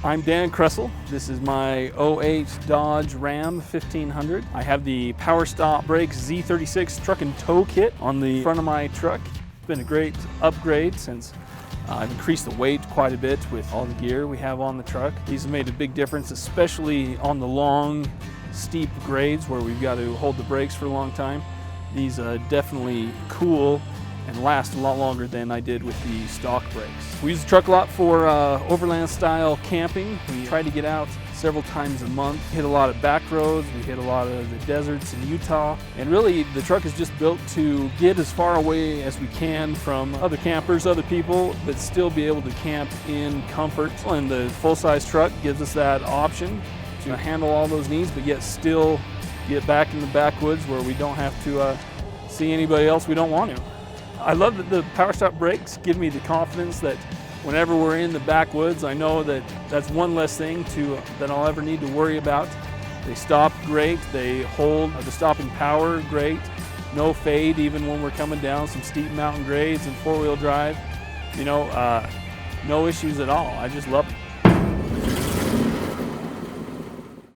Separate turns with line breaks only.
I'm Dan Kressel. This is my '08 Dodge Ram 1500. I have the PowerStop brakes Z36 truck and tow kit on the front of my truck. It's been a great upgrade since I've increased the weight quite a bit with all the gear we have on the truck. These have made a big difference, especially on the long, steep grades where we've got to hold the brakes for a long time. These definitely cool and last a lot longer than I did with the stock brakes. We use the truck a lot for Overland style camping. We try to get out several times a month, hit a lot of back roads, we hit a lot of the deserts in Utah, and really the truck is just built to get as far away as we can from other campers, other people, but still be able to camp in comfort. And the full-size truck gives us that option to handle all those needs, but yet still get back in the backwoods where we don't have to see anybody else we don't want to. I love that the PowerStop brakes give me the confidence that whenever we're in the backwoods, I know that that's one less thing that I'll ever need to worry about. They stop great, they hold the stopping power great, no fade even when we're coming down some steep mountain grades and four-wheel drive. You know, no issues at all. I just love it.